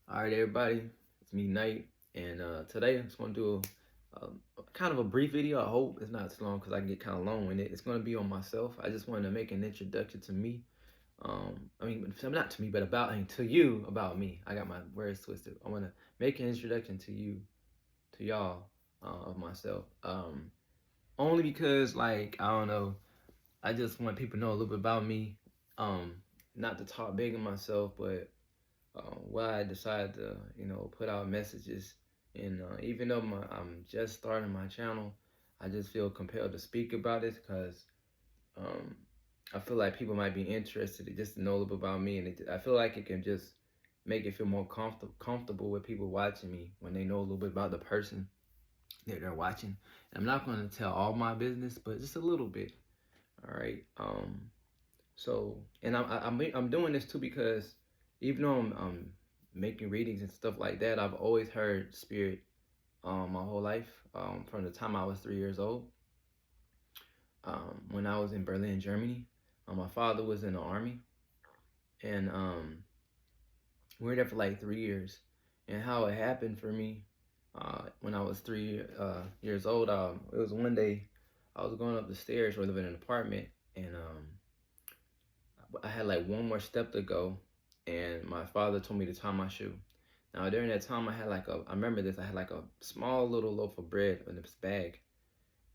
All right, everybody, it's me, Knight, and today I'm just going to do kind of a brief video. I hope it's not too long because I can get kind of long with it. It's going to be on myself. I just wanted to make an introduction to me. Not to me, but to you about me. I got my words twisted. I want to make an introduction to you, to y'all, of myself. Only because, like, I don't know, I just want people to know a little bit about me. Um, Not to talk big of myself, but why I decided to, put out messages. And even though I'm just starting my channel, I just feel compelled to speak about this because um, I feel like people might be interested just to know a little bit about me, and I feel like it can just make it feel more comfortable with people watching me when they know a little bit about the person that they're watching. And I'm not going to tell all my business, but just a little bit. All right. And I'm doing this too because even though I'm making readings and stuff like that, I've always heard spirit my whole life, from the time I was 3 years old. When I was in Berlin, Germany, my father was in the army, and we were there for like 3 years. And how it happened for me, when I was 3 years old, it was one day I was going up the stairs. We live in an apartment, and I had like one more step to go, and my father told me to tie my shoe. Now during that time, I remember this. I had like a small little loaf of bread in this bag,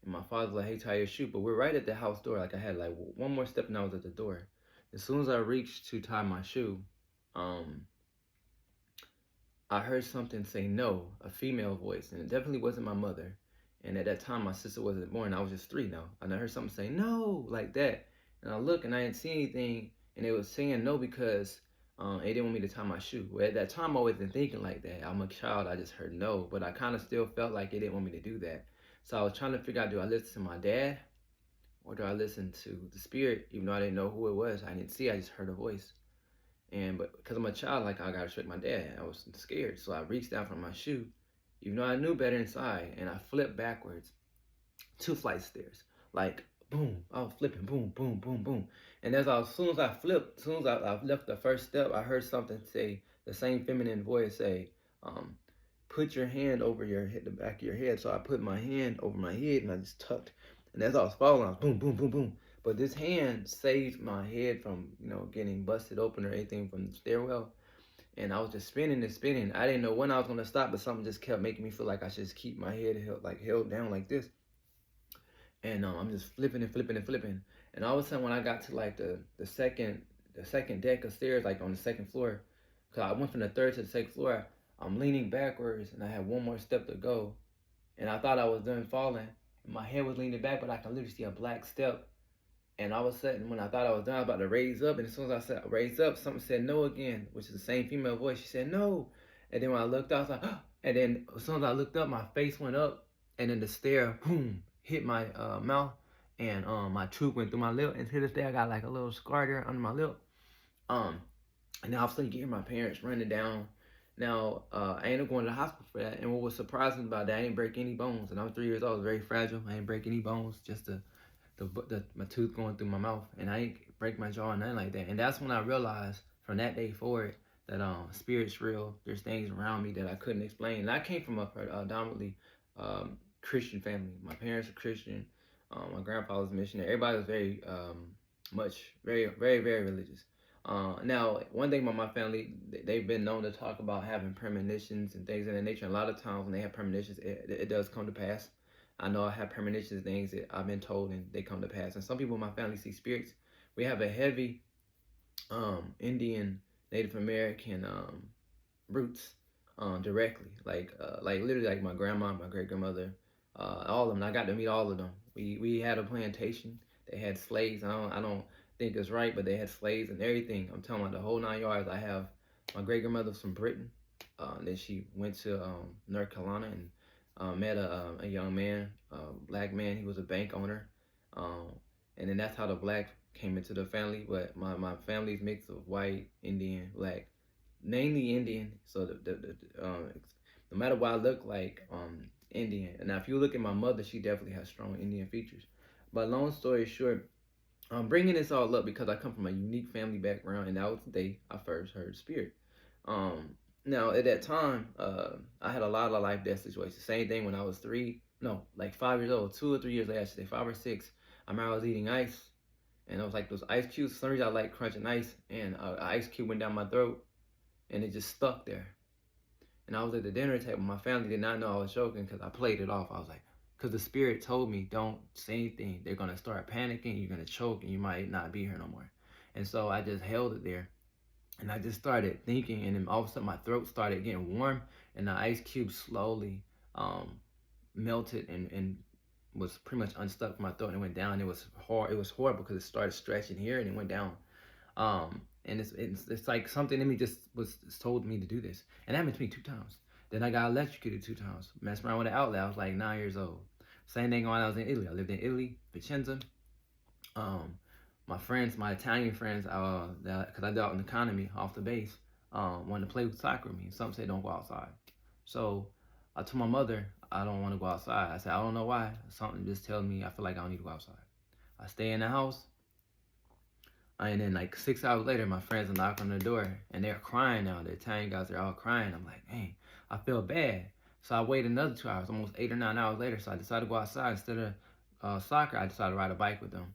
and my father was like, "Hey, tie your shoe." But we're right at the house door. Like I had like one more step, and I was at the door. As soon as I reached to tie my shoe, um, I heard something say no, a female voice, and it definitely wasn't my mother. And at that time, my sister wasn't born. I was just 3 now, and I heard something say no, like that. And I look, and I didn't see anything, and it was saying no because it didn't want me to tie my shoe. Well, at that time, I wasn't thinking like that. I'm a child. I just heard no, but I kind of still felt like it didn't want me to do that. So I was trying to figure out: do I listen to my dad, or do I listen to the spirit? Even though I didn't know who it was, I didn't see. I just heard a voice. But because I'm a child, like I gotta respect my dad, I was scared. So I reached down for my shoe, even though I knew better inside, and I flipped backwards 2 flights of stairs. Like boom, I was flipping, boom, boom, boom, boom. And as soon as I flipped, as soon as I left the first step, I heard something say, the same feminine voice say, um, put your hand over your head, the back of your head. So I put my hand over my head and I just tucked. And as I was falling, I was boom, boom, boom, boom. But this hand saved my head from, getting busted open or anything from the stairwell. And I was just spinning and spinning. I didn't know when I was gonna stop, but something just kept making me feel like I should just keep my head held down like this. And I'm just flipping and flipping and flipping. And all of a sudden, when I got to like the second deck of stairs, like on the second floor, cause I went from the third to the second floor, I'm leaning backwards, and I had one more step to go, and I thought I was done falling. My head was leaning back, but I can literally see a black step. And all of a sudden, when I thought I was done, I was about to raise up, and as soon as I said raise up, something said no again, which is the same female voice. She said no, and then when I looked up, I was like, oh. And then as soon as I looked up, my face went up, and then the stair, boom, hit my mouth, and my tooth went through my lip, and to this day, I got like a little scar there under my lip. Um, and now all of a sudden, you hear my parents running down. Now, I ended up going to the hospital for that, and what was surprising about that, I didn't break any bones, and I was 3 years old, I was very fragile. I didn't break any bones, just my tooth going through my mouth, and I didn't break my jaw or nothing like that. And that's when I realized from that day forward that spirit's real. There's things around me that I couldn't explain. And I came from a predominantly Christian family. My parents are Christian. My grandpa was a missionary. Everybody was very very, very, very religious. Now, one thing about my family, they've been known to talk about having premonitions and things of that nature. A lot of times when they have premonitions, it does come to pass. I know I have premonitions, things that I've been told, and they come to pass. And some people in my family see spirits. We have a heavy Indian, Native American roots, directly, like literally, like my grandma, my great grandmother, all of them. I got to meet all of them. We had a plantation. They had slaves. I don't think it's right, but they had slaves and everything. I'm telling you, the whole 9 yards. I have my great grandmother from Britain. Then she went to North Carolina and met a young man, black man. He was a bank owner, um, and then that's how the black came into the family. But my family's mix of white, Indian, black, mainly Indian. So no matter what I look like, Indian. And now if you look at my mother, she definitely has strong Indian features. But long story short, I'm bringing this all up because I come from a unique family background, and that was the day I first heard spirit. Um, Now at that time, I had a lot of life death situations. Same thing when I was three, no, like 5 years old, 2 or 3 years later, I should say 5 or 6. I remember I was eating ice, and it was like those ice cubes. For some reason I like crunching ice, and an ice cube went down my throat, and it just stuck there. And I was at the dinner table. My family did not know I was joking because I played it off. I was like, because the spirit told me, don't say anything. They're gonna start panicking. You're gonna choke, and you might not be here no more. And so I just held it there. And I just started thinking, and then all of a sudden my throat started getting warm, and the ice cube slowly melted and was pretty much unstuck from my throat, and it went down. It was hard. It was horrible because it started stretching here and it went down. And it's like something in me just was told me to do this, and that happened to me 2 times. Then I got electrocuted 2 times. Messed around with an outlet. I was like 9 years old. Same thing when I was in Italy. I lived in Italy, Vicenza. Um, my friends, my Italian friends, because I dealt in economy off the base, wanted to play with soccer with me. Some say don't go outside. So I told my mother I don't want to go outside. I said I don't know why. Something just tells me I feel like I don't need to go outside. I stay in the house. And then like 6 hours later, my friends knock on the door and they're crying now. The Italian guys are all crying. I'm like, hey, I feel bad. So I waited another 2 hours, almost 8 or 9 hours later. So I decided to go outside instead of soccer. I decided to ride a bike with them.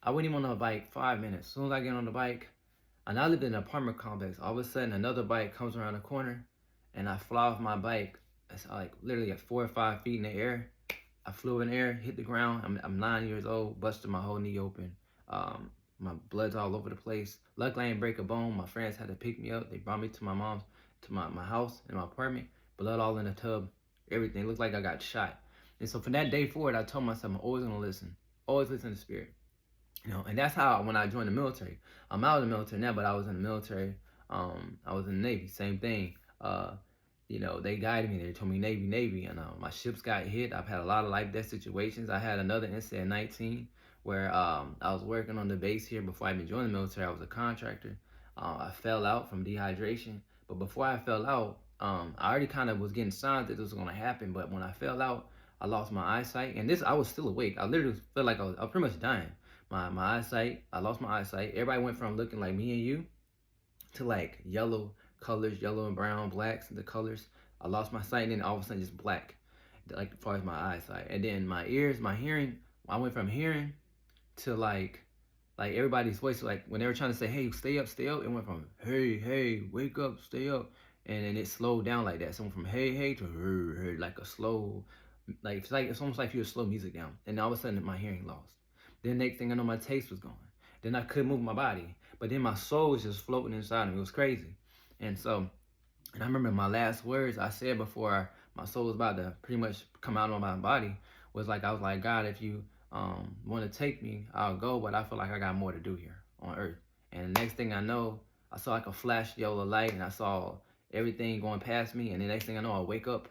I went even on a bike 5 minutes. As soon as I get on the bike, and I lived in an apartment complex. All of a sudden, another bike comes around the corner, and I fly off my bike. It's like literally at 4 or 5 feet in the air. I flew in the air, hit the ground. I'm 9 years old, busted my whole knee open. My blood's all over the place. Luckily, I didn't break a bone. My friends had to pick me up. They brought me to my mom's, to my house in my apartment. Blood all in the tub. Everything. It looked like I got shot. And so from that day forward, I told myself I'm always gonna listen. Always listen to spirit. And that's how when I joined the military. I'm out of the military now, but I was in the military. I was in the Navy. Same thing. They guided me. They told me Navy, and my ships got hit. I've had a lot of life death situations. I had another incident at 19 where I was working on the base here before I even joined the military. I was a contractor. I fell out from dehydration, but before I fell out, I already kind of was getting signs that this was going to happen. But when I fell out, I lost my eyesight, and I was still awake. I literally felt like I was pretty much dying. My eyesight, I lost my eyesight. Everybody went from looking like me and you to like yellow colors, yellow and brown, blacks, the colors. I lost my sight, and then all of a sudden just black, like as far as my eyesight. And then my ears, my hearing, I went from hearing to like everybody's voice. Like when they were trying to say, hey, stay up, it went from hey, wake up, stay up. And then it slowed down like that. So from hey to like a slow, it's almost like you were slow music down. And all of a sudden my hearing lost. Then next thing I know, my taste was gone. Then I couldn't move my body. But then my soul was just floating inside of me. It was crazy. And I remember my last words I said before my soul was about to pretty much come out of my body was like, I was like, God, if you want to take me, I'll go. But I feel like I got more to do here on earth. And the next thing I know, I saw like a flash yellow light, and I saw everything going past me. And the next thing I know, I wake up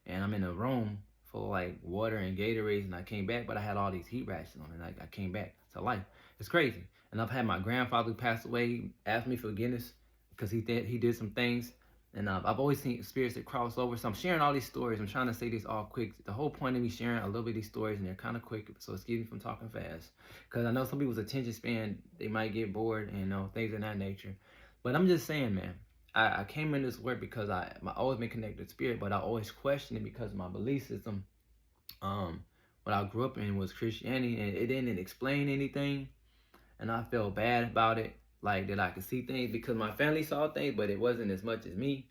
and I'm in a room full of like water and Gatorades, and I came back, but I had all these heat rashes on, and I came back to life. It's crazy. And I've had my grandfather who passed away. He asked me forgiveness because he did some things, and I've always seen spirits that cross over. So I'm sharing all these stories. I'm trying to say this all quick. The whole point of me sharing a little bit of these stories, and they're kind of quick, so excuse me from talking fast, because I know some people's attention span, they might get bored and things of that nature. But I'm just saying, man, I came in this work because I always been connected to spirit, but I always questioned it because of my belief system. What I grew up in was Christianity, and it didn't explain anything, and I felt bad about it, like that I could see things because my family saw things, but it wasn't as much as me.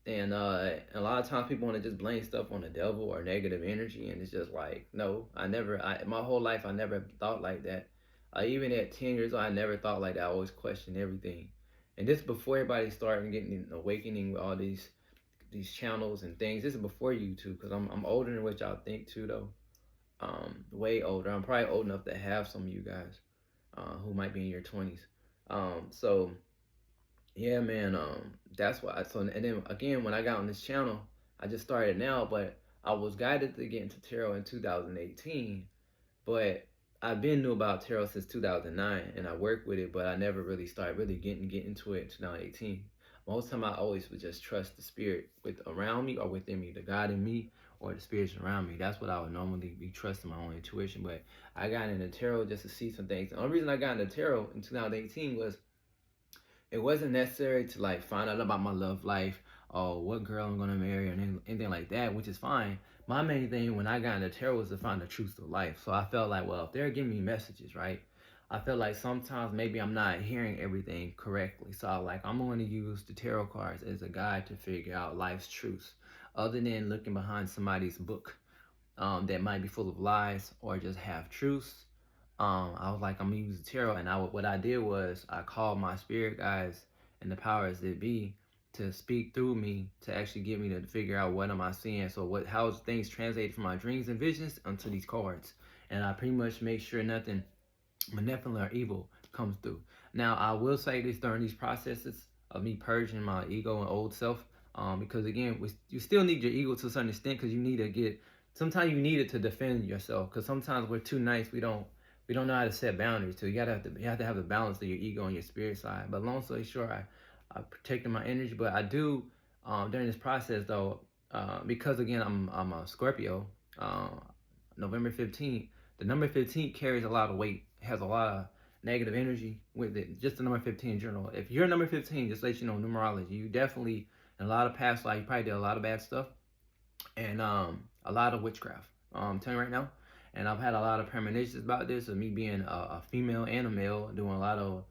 And a lot of times people want to just blame stuff on the devil or negative energy, and it's just like, no, my whole life I never thought like that. Even at 10 years old, I never thought like that. I always questioned everything. And this before everybody started getting an awakening with all these channels and things. This is before YouTube, because I'm older than what y'all think too, though. Way older. I'm probably old enough to have some of you guys who might be in your 20s. So yeah, man. That's why. And then again, when I got on this channel, I just started now, but I was guided to get into tarot in 2018. But I've been knew about tarot since 2009, and I worked with it, but I never really started really getting into it in 2018. Most time I always would just trust the spirit around me or within me, the God in me or the spirits around me. That's what I would normally be trusting, my own intuition. But I got into tarot just to see some things. The only reason I got into tarot in 2018 was it wasn't necessary to like find out about my love life oh, what girl I'm gonna marry or anything like that, which is fine. My main thing when I got into tarot was to find the truth of life. So I felt like, well, if they're giving me messages, right? I feel like sometimes maybe I'm not hearing everything correctly. So I'm going to use the tarot cards as a guide to figure out life's truths, other than looking behind somebody's book that might be full of lies or just have truths. I was like, I'm gonna use the tarot, and what I did was I called my spirit guides and the powers that be to speak through me to actually get me to figure out what am I seeing. So how things translated from my dreams and visions onto these cards, and I pretty much make sure nothing malevolent or evil comes through. Now, I will say this during these processes of me purging my ego and old self, because again, you still need your ego to a certain extent because you need to get. Sometimes you need it to defend yourself because sometimes we're too nice. We don't know how to set boundaries. So you have to have the balance of your ego and your spirit side. But long story short, I protected my energy, but I do during this process though, because again I'm a Scorpio, uh, November 15th. The number 15 carries a lot of weight, has a lot of negative energy with it. Just the number 15 in general. If you're number 15, just let you know numerology, you definitely in a lot of past life, you probably did a lot of bad stuff and a lot of witchcraft. I'm telling you right now. And I've had a lot of premonitions about this of me being a female and a male doing a lot of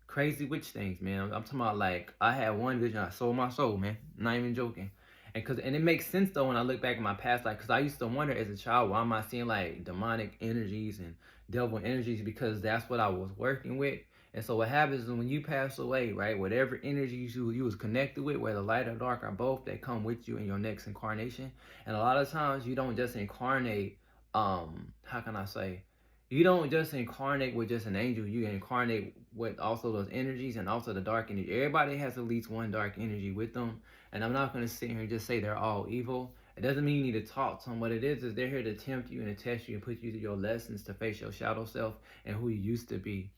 crazy witch things, man. I'm talking about like I had one vision, I sold my soul, man. Not even joking. And it makes sense though when I look back at my past life, because I used to wonder as a child why am I seeing like demonic energies and devil energies, because that's what I was working with. And so what happens is when you pass away, right, whatever energies you was connected with, whether light or dark or both, they come with you in your next incarnation. And a lot of times you don't just incarnate, how can I say, you don't just incarnate with just an angel, you incarnate with also those energies and also the dark energy. Everybody has at least one dark energy with them. And I'm not going to sit here and just say they're all evil. It doesn't mean you need to talk to them. What it is they're here to tempt you and to test you and put you through your lessons to face your shadow self and who you used to be.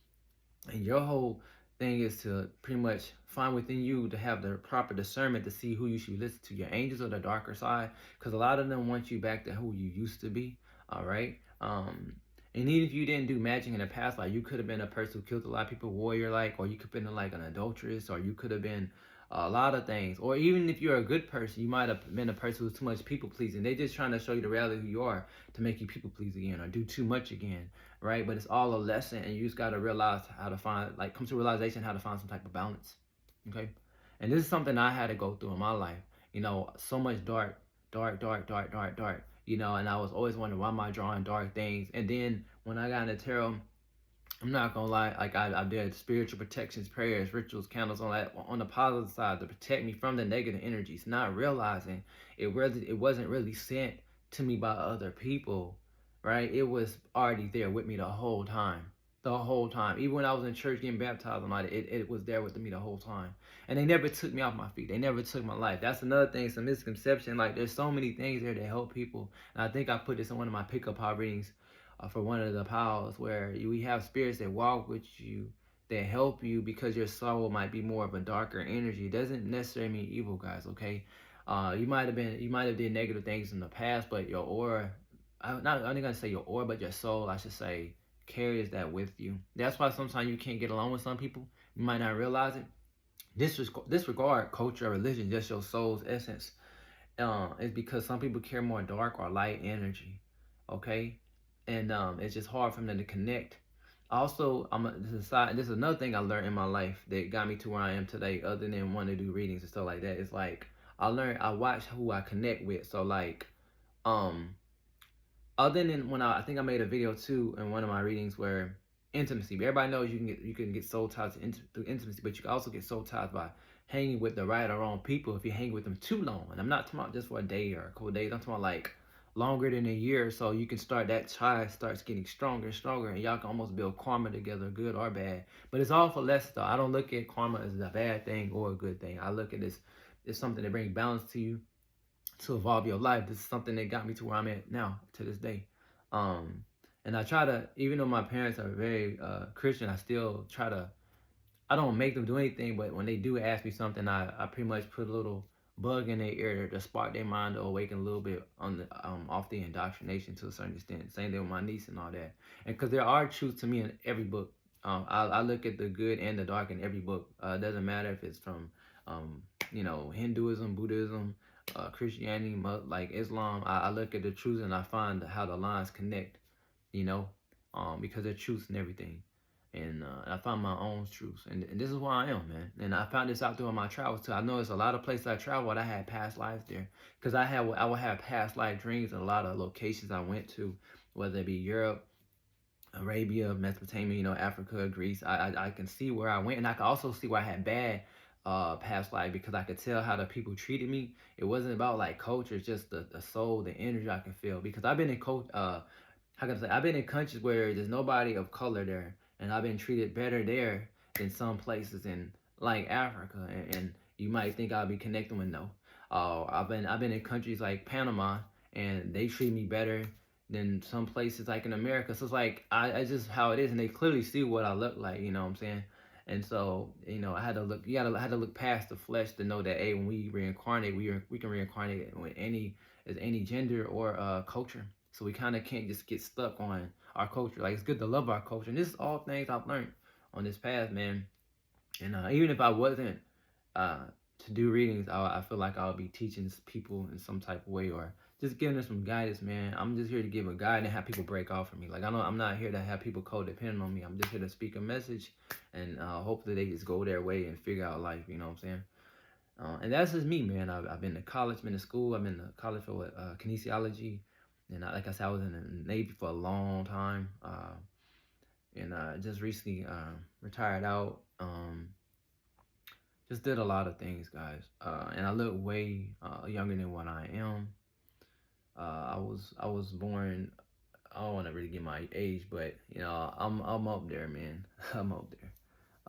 And your whole thing is to pretty much find within you to have the proper discernment to see who you should listen to, your angels or the darker side, because a lot of them want you back to who you used to be. All right. And even if you didn't do magic in the past, like you could have been a person who killed a lot of people, warrior like, or you could have been like an adulteress, or you could have been a lot of things. Or even if you're a good person, you might have been a person who's too much people pleasing. They're just trying to show you the reality of who you are to make you people please again or do too much again, right? But it's all a lesson, and you just gotta realize how to find, like, come to realization how to find some type of balance, okay? And this is something I had to go through in my life. You know, so much dark, dark, dark, dark, dark, dark. You know, and I was always wondering why am I drawing dark things. And then when I got into tarot, I'm not gonna lie, like I did spiritual protections, prayers, rituals, candles, on that on the positive side to protect me from the negative energies, not realizing it wasn't really sent to me by other people, right? It was already there with me the whole time. The whole time. Even when I was in church getting baptized, it was there with me the whole time. And they never took me off my feet. They never took my life. That's another thing, some misconception. Like there's so many things there to help people. And I think I put this in one of my pickup power readings for one of the powers where we have spirits that walk with you, that help you because your soul might be more of a darker energy. It doesn't necessarily mean evil, guys. Okay, you might have did negative things in the past, but your aura, I'm not only gonna say your aura, but your soul, I should say, carries that with you. That's why sometimes you can't get along with some people. You might not realize it. Disregard culture or religion, just your soul's essence. Is because some people carry more dark or light energy. Okay, and it's just hard for them to connect. Also, this is another thing I learned in my life that got me to where I am today. Other than wanting to do readings and stuff like that, it's like I watch who I connect with. So like, um, other than when I think I made a video too in one of my readings where intimacy. Everybody knows you can get soul ties through intimacy, but you can also get soul ties by hanging with the right or wrong people if you hang with them too long. And I'm not talking about just for a day or a couple of days. I'm talking about like longer than a year, so you can start that tie starts getting stronger and stronger, and y'all can almost build karma together, good or bad. But it's all for less though. I don't look at karma as a bad thing or a good thing. I look at this as something that brings balance to you to evolve your life. This is something that got me to where I'm at now to this day. Um, and I try to, even though my parents are very Christian, I still try to, I don't make them do anything, but when they do ask me something, I pretty much put a little bug in their ear to spark their mind to awaken a little bit on the off the indoctrination to a certain extent. Same thing with my niece and all that. And because there are truths to me in every book. I look at the good and the dark in every book. It doesn't matter if it's from Hinduism, Buddhism, Christianity, like Islam. I look at the truth and I find how the lines connect, you know, because there's truth in everything. And I found my own truth, and this is where I am, man. And I found this out through my travels too. I know there's a lot of places I traveled. I had past lives there, because I would have past life dreams in a lot of locations I went to, whether it be Europe, Arabia, Mesopotamia, Africa, Greece. I can see where I went, and I can also see where I had bad past life, because I could tell how the people treated me. It wasn't about like culture, it's just the soul, the energy I can feel. Because I've been in how can I say, I've been in countries where there's nobody of color there, and I've been treated better there than some places in like Africa. And you might think I'll be connecting with no. I've been in countries like Panama, and they treat me better than some places like in America. So it's like I just how it is, and they clearly see what I look like. You know what I'm saying? And so I had to look. I had to look past the flesh to know that hey, when we reincarnate, we can reincarnate with any gender or culture. So we kind of can't just get stuck on our culture. Like it's good to love our culture, and this is all things I've learned on this path, man. And even if I wasn't uh, to do readings, I feel like I'll be teaching people in some type of way, or just giving them some guidance, man. I'm just here to give a guide and have people break off from me. Like I'm not here to have people codependent on me. I'm just here to speak a message, and hopefully they just go their way and figure out life. You know what I'm saying? And that's just me, man. I've been to college, been to school. I've been to college for kinesiology, and like I said, I was in the Navy for a long time, and just recently retired out. Just did a lot of things, guys, and I look way younger than what I am. I was born. I don't want to really give my age, but I'm up there, man. I'm up there.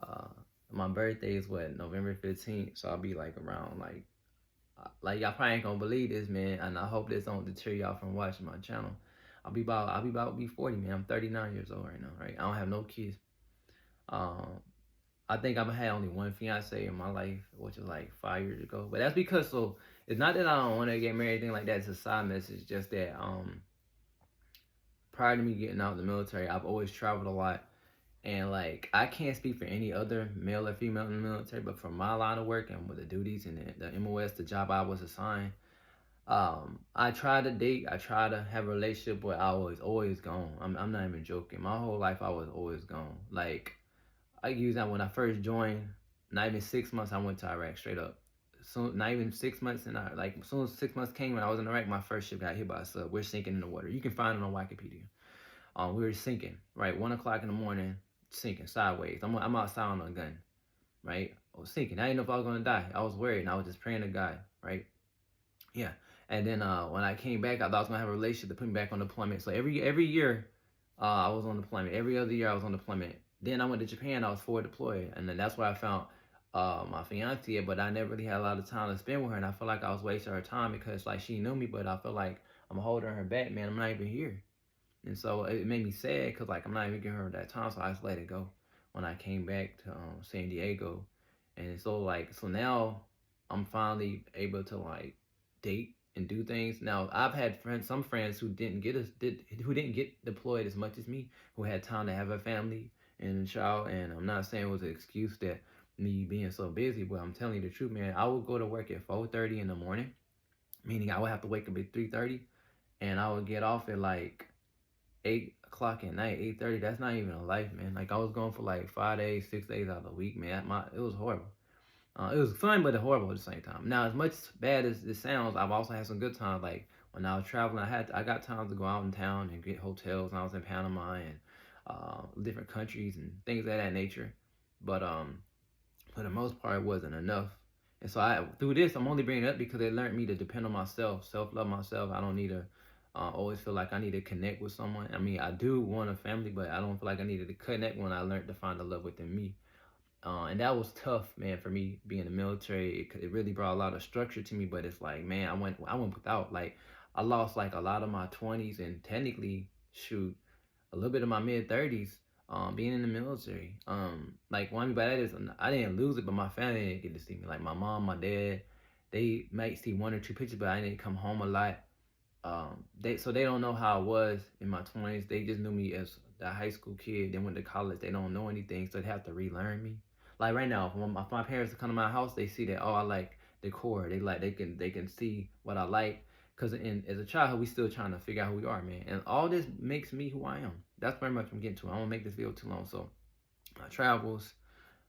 Uh, my birthday is what, November 15th, so I'll be like around like y'all probably ain't gonna believe this, man, and I hope this don't deter y'all from watching my channel. I'll be 40, man. I'm 39 years old right now, right? I don't have no kids. Um, I think I've had only one fiance in my life, which was like 5 years ago. But that's because it's not that I don't want to get married, anything like that. It's a side message. Just that prior to me getting out of the military, I've always traveled a lot, and like I can't speak for any other male or female in the military, but for my line of work and with the duties and the MOS, the job I was assigned, I try to date, I try to have a relationship, but I was always gone. I'm not even joking. My whole life I was always gone. Like I use that when I first joined. Not even 6 months, I went to Iraq straight up. So not even 6 months, and like as soon as 6 months came, when I was in Iraq, my first ship got hit by a sub. We're sinking in the water. You can find it on Wikipedia. We were sinking, right? 1 o'clock in the morning, sinking sideways. I'm outside on a gun, right? I was sinking. I didn't know if I was gonna die. I was worried, and I was just praying to God, right? Yeah. And then when I came back, I thought I was gonna have a relationship to put me back on deployment. So every year, I was on deployment. Every other year, I was on deployment. Then I went to Japan. I was forward deployed, and then that's where I found my fiance. But I never really had a lot of time to spend with her, and I felt like I was wasting her time because like she knew me, but I felt like I'm holding her back, man. I'm not even here, and so it made me sad because like I'm not even giving her that time. So I just let it go when I came back to San Diego, and so now I'm finally able to like date and do things. Now I've had some friends who who didn't get deployed as much as me, who had time to have a family and a child. And I'm not saying it was an excuse that me being so busy, but I'm telling you the truth, man. I would go to work at 4:30 in the morning, meaning I would have to wake up at 3:30, and I would get off at like 8 o'clock at night, 8:30. That's not even a life, man. Like I was going for like 5 days, 6 days out of the week, man. It was horrible. It was fun, but horrible at the same time. Now, as much bad as this sounds, I've also had some good times. Like when I was traveling, I got time to go out in town and get hotels. And I was in Panama and different countries and things of that nature. But for the most part, it wasn't enough. And so through this, I'm only bringing it up because it learned me to depend on myself, self-love myself. I don't need to always feel like I need to connect with someone. I mean, I do want a family, but I don't feel like I needed to connect when I learned to find the love within me. And that was tough, man, for me being in the military. It really brought a lot of structure to me, but it's like, man, I went without. Like, I lost like a lot of my 20s and technically, shoot, a little bit of my mid 30s, being in the military. Like, what I mean by that is, I didn't lose it, but my family didn't get to see me. Like, my mom, my dad, they might see one or two pictures, but I didn't come home a lot. They don't know how I was in my 20s. They just knew me as the high school kid. Then went to college. They don't know anything, so they have to relearn me. Like right now, when my parents come to my house, they see that, oh, I like the core. They can see what I like. Cause as a child, we still trying to figure out who we are, man. And all this makes me who I am. That's pretty much what I'm getting to. I won't make this video too long. So my travels,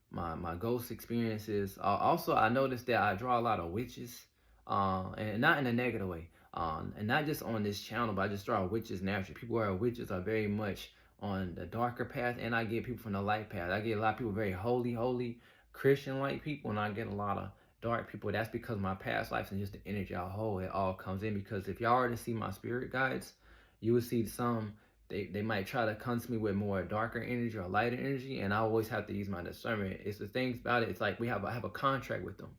my ghost experiences. Also, I noticed that I draw a lot of witches, and not in a negative way. And not just on this channel, but I just draw witches naturally. People who are witches are very much on the darker path, and I get people from the light path. I get a lot of people very holy Christian-like people, and I get a lot of dark people. That's because my past lives and just the energy I hold, it all comes in. Because if y'all were to see my spirit guides, you would see some they might try to come to me with more darker energy or lighter energy, and I always have to use my discernment. It's the things about it. It's like I have a contract with them,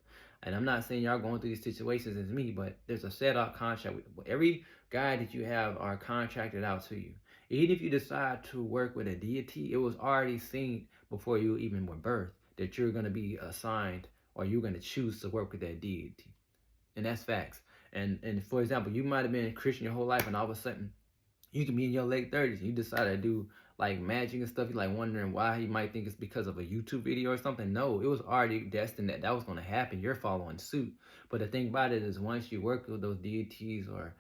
and I'm not saying y'all going through these situations as me, but there's a set up contract with every guy that you have are contracted out to you. Even if you decide to work with a deity, it was already seen before you even were birthed that you're going to be assigned or you're going to choose to work with that deity, and that's facts. And for example, you might have been a Christian your whole life, and all of a sudden you can be in your late 30s. You decide to do like magic and stuff. You're like wondering why. You might think it's because of a YouTube video or something. No, it was already destined that was going to happen. You're following suit. But the thing about it is, once you work with those deities or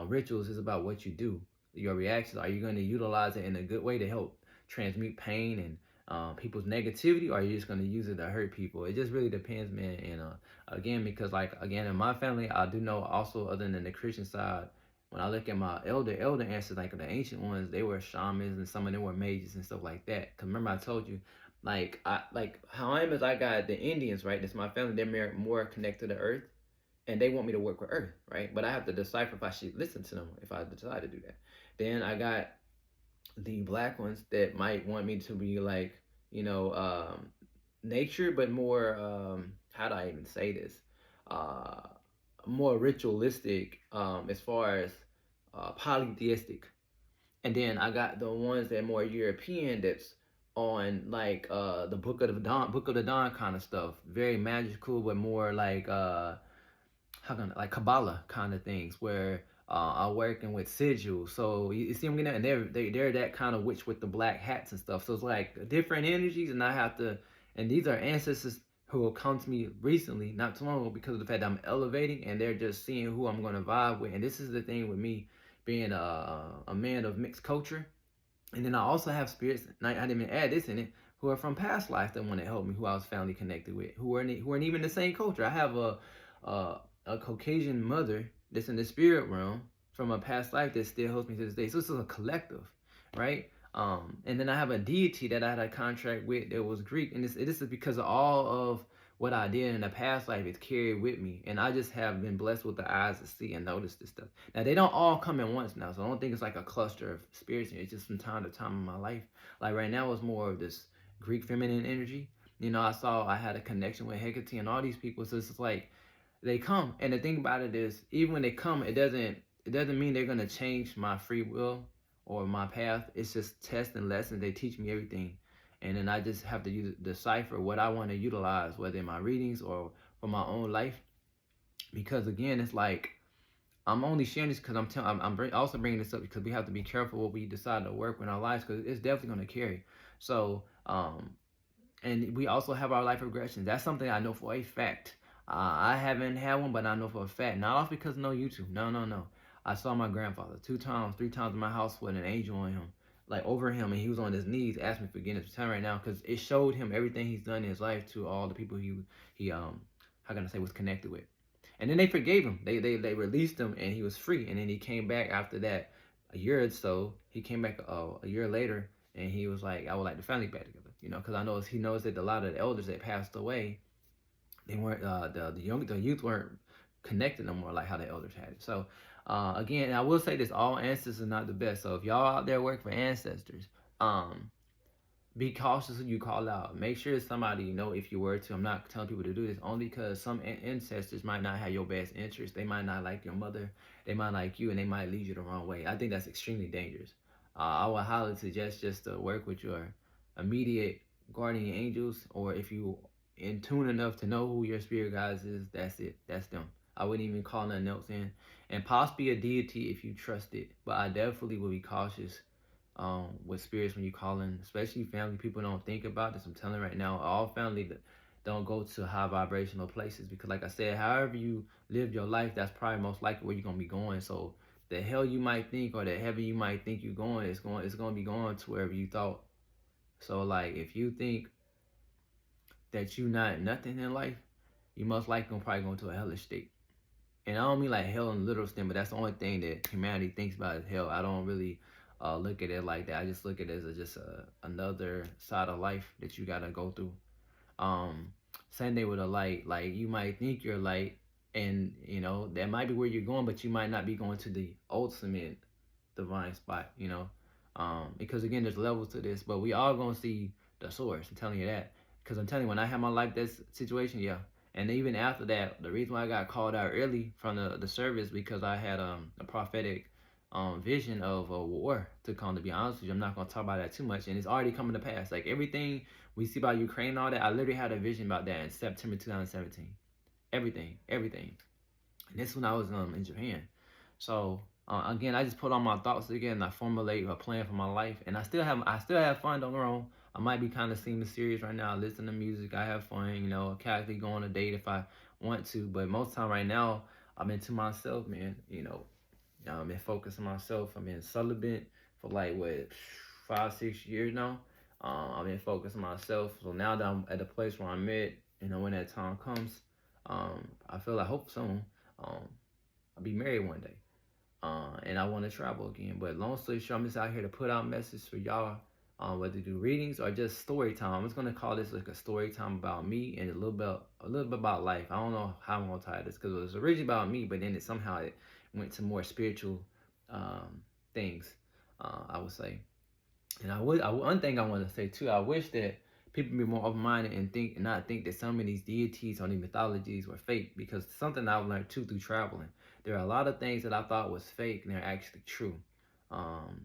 rituals, it's about what you do. Your reactions. Are you going to utilize it in a good way to help transmute pain and people's negativity, or are you just going to use it to hurt people? It just really depends, man. And again, because again, in my family, I do know also, other than the Christian side, when I look at my elder ancestors, like the ancient ones, they were shamans and some of them were mages and stuff like that. Cause remember I told you, like how I am is I got the Indians, right? That's my family. They're more connected to Earth, and they want me to work with Earth, right? But I have to decipher if I should listen to them if I decide to do that. Then I got the black ones that might want me to be like, nature, but more how do I even say this? Uh, More ritualistic, as far as polytheistic. And then I got the ones that are more European, that's on like the Book of the Dawn kind of stuff. Very magical, but more like how can like Kabbalah kind of things, where I'm working with sigils. So you see them getting, and they're that kind of witch with the black hats and stuff. So it's like different energies, and I have to, and these are ancestors who will come to me recently, not too long ago, because of the fact that I'm elevating, and they're just seeing who I'm going to vibe with. And this is the thing with me being a man of mixed culture. And then I also have spirits, and I didn't even add this in it, who are from past life that want to help me, who I was family connected with, who weren't even the same culture. I have a Caucasian mother that's in the spirit realm from a past life that still helps me to this day. So this is a collective, right? And then I have a deity that I had a contract with that was Greek, and this is because of all of what I did in the past life. It's carried with me, and I just have been blessed with the eyes to see and notice this stuff. Now they don't all come in once now, so I don't think it's like a cluster of spirits. It's just from time to time in my life. Like right now, it's more of this Greek feminine energy. I had a connection with Hecate and all these people, so it's just like they come. And the thing about it is, even when they come, it doesn't mean they're gonna change my free will or my path. It's just tests and lessons. They teach me everything, and then I just have to decipher what I want to utilize, whether in my readings or for my own life. Because again, it's like I'm only sharing this because I'm also bringing this up because we have to be careful what we decide to work with our lives, because it's definitely going to carry. So and we also have our life regressions. That's something I know for a fact. I haven't had one, but I know for a fact. Not off because no YouTube. No. I saw my grandfather 2 times, 3 times in my house with an angel on him, like over him, and he was on his knees asking for forgiveness. Time right now, because it showed him everything he's done in his life to all the people he how can I say, was connected with. And then they forgave him. They released him, and he was free. And then he came back after that a year or so. He came back a year later, and he was like, I would like the family back together, because he knows that a lot of the elders that passed away, they weren't the youth weren't connected no more like how the elders had it. So again, I will say this: all ancestors are not the best. So if y'all out there work for ancestors, be cautious who you call out. Make sure it's somebody you know if you were to. I'm not telling people to do this only because some ancestors might not have your best interest. They might not like your mother. They might like you, and they might lead you the wrong way. I think that's extremely dangerous. I would highly suggest just to work with your immediate guardian angels, or if you in tune enough to know who your spirit guides is, that's it. That's them. I wouldn't even call nothing else in. And possibly a deity if you trust it. But I definitely would be cautious with spirits when you call in, especially family. People don't think about this. I'm telling you right now, all family, don't go to high vibrational places, because like I said, however you live your life, that's probably most likely where you're gonna be going. So the hell you might think, or the heaven you might think you're going, it's gonna be going to wherever you thought. So like if you think that you not nothing in life, you most likely gonna probably go into a hellish state. And I don't mean like hell in the literal sense, but that's the only thing that humanity thinks about is hell. I don't really look at it like that. I just look at it as another side of life that you gotta go through. Um, Same thing with a light. Like you might think you're light, and that might be where you're going, but you might not be going to the ultimate divine spot. Because again, there's levels to this, but we all gonna see the source. I'm telling you that, because I'm telling you, when I had my life death situation, yeah. And even after that, the reason why I got called out early from the service, because I had a prophetic vision of a war to come. To be honest with you, I'm not gonna talk about that too much, and it's already coming to pass. Like everything we see about Ukraine and all that, I literally had a vision about that in September 2017. Everything. And this when I was in Japan. So again, I just put all my thoughts together and I formulate a plan for my life. And I still have fun. Don't get me wrong. I might be kind of seeming serious right now. I listen to music. I have fun. Occasionally go on a date if I want to. But most time right now, I'm into myself, man. I'm been focused on myself. I've been celibate for like what 5-6 years now. I've been focused on myself. So now that I'm at the place where I'm at, when that time comes, I feel I hope soon. I'll be married one day. And I want to travel again. But long story short, I'm just out here to put out messages for y'all, whether to do readings or just story time. I'm just gonna call this like a story time about me and a little bit about life. I don't know how I'm gonna tie this, because it was originally about me, but then somehow it went to more spiritual things. I would say. And one thing I want to say too, I wish that people be more open-minded and not think that some of these deities or these mythologies were fake, because something I've learned too through traveling. There are a lot of things that I thought was fake and they're actually true. And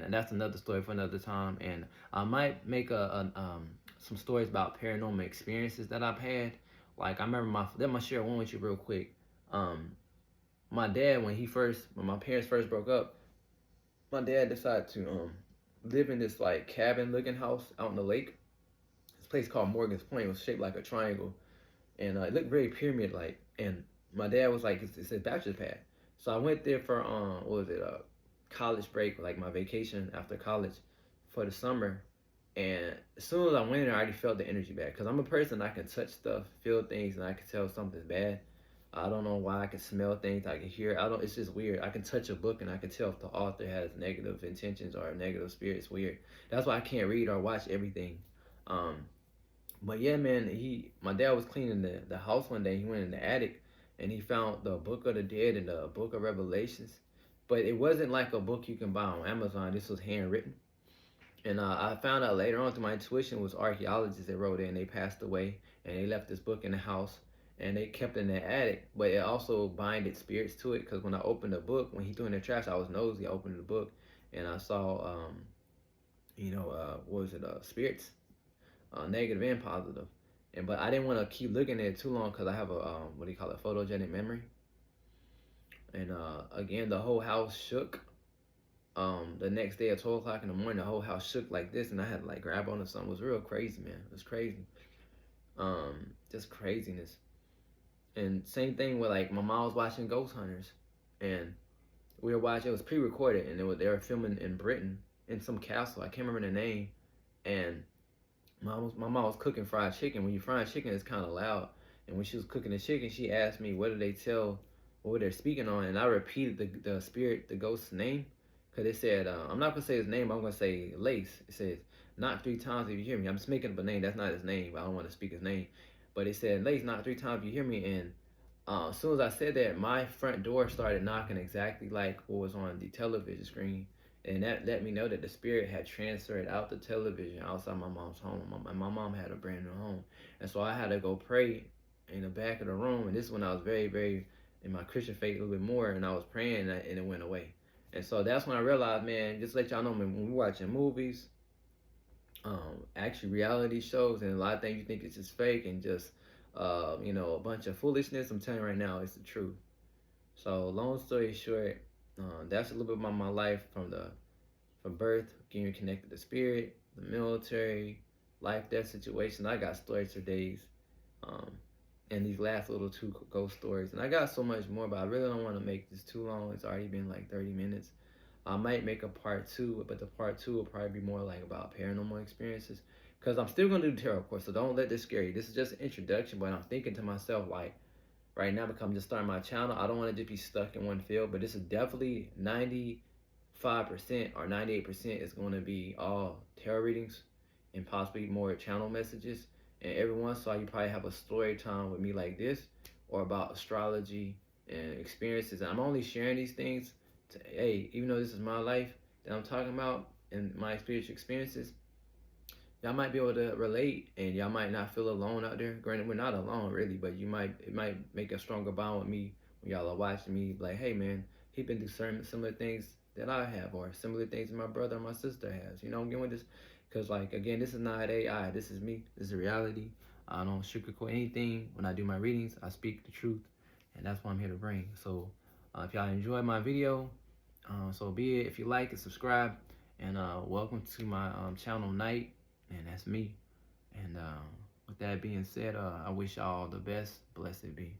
that's another story for another time. And I might make some stories about paranormal experiences that I've had. Like I remember let me share one with you real quick. My dad, when my parents first broke up, my dad decided to live in this like cabin looking house out in the lake. This place called Morgan's Point. It was shaped like a triangle, and it looked very pyramid like. And my dad was like, it's his bachelor's pad. So I went there for college break, like my vacation after college for the summer. And as soon as I went in there, I already felt the energy back, because I'm a person, I can touch stuff, feel things, and I can tell something's bad. I don't know why. I can smell things, I can hear. It's just weird. I can touch a book and I can tell if the author has negative intentions or negative spirits. Weird. That's why I can't read or watch everything. Um, but yeah, man, my dad was cleaning the house one day. He went in the attic and he found the Book of the Dead and the Book of Revelations. But it wasn't like a book you can buy on Amazon. This was handwritten. And I found out later on through my intuition, was archaeologists that wrote it, and they passed away, and they left this book in the house, and they kept it in the attic. But it also binded spirits to it, because when I opened the book, when he threw in the trash, I was nosy. I opened the book, and I saw, spirits, negative and positive. But I didn't want to keep looking at it too long, because I have a photogenic memory. And again, the whole house shook. The next day at 12 o'clock in the morning, the whole house shook like this, and I had to like grab onto something. It was real crazy, man. It was crazy. Just craziness. And same thing with like my mom was watching Ghost Hunters, and we were watching. It was pre-recorded, and they were filming in Britain in some castle. I can't remember the name. And my mom was cooking fried chicken. When you fry chicken, it's kind of loud. And when she was cooking the chicken, she asked me, what what they're speaking on, and I repeated the ghost's name. Because it said, I'm not going to say his name, I'm going to say Lace. It says, knock 3 times if you hear me. I'm just making up a name. That's not his name. I don't want to speak his name. But it said, Lace, knock 3 times if you hear me. And as soon as I said that, my front door started knocking exactly like what was on the television screen. And that let me know that the spirit had transferred out the television outside my mom's home. My mom had a brand new home. And so I had to go pray in the back of the room. And this is when I was very, very in my Christian faith a little bit more. And I was praying, and it went away. And so that's when I realized, man, just to let y'all know, man, when we're watching movies, actually reality shows, and a lot of things you think it's just fake and just, a bunch of foolishness, I'm telling you right now, it's the truth. So long story short, that's a little bit about my life from birth, getting connected to spirit, the military, life, death situation. I got stories for days. Um, and these last little two ghost stories. And I got so much more, but I really don't want to make this too long. It's already been like 30 minutes. I might make a part two, but the part two will probably be more like about paranormal experiences. Because I'm still going to do tarot, of course, so don't let this scare you. This is just an introduction, but I'm thinking to myself, like, right now, because I'm just starting my channel, I don't want to just be stuck in one field, but this is definitely 95% or 98% is going to be all tarot readings and possibly more channel messages. And every once in a while, you probably have a story time with me like this or about astrology and experiences. And I'm only sharing these things to, hey, even though this is my life that I'm talking about and my spiritual experiences, y'all might be able to relate and y'all might not feel alone out there. Granted, we're not alone really, but it might make a stronger bond with me when y'all are watching me like, hey man, he been through certain similar things that I have or similar things that my brother or my sister has. You know, I'm getting with this because like again, this is not AI, this is me, this is reality. I don't sugarcoat anything. When I do my readings, I speak the truth, and that's what I'm here to bring. So if y'all enjoyed my video, so be it. If you like it, subscribe, and welcome to my channel Night, and that's me. And with that being said, I wish y'all the best. Blessed be.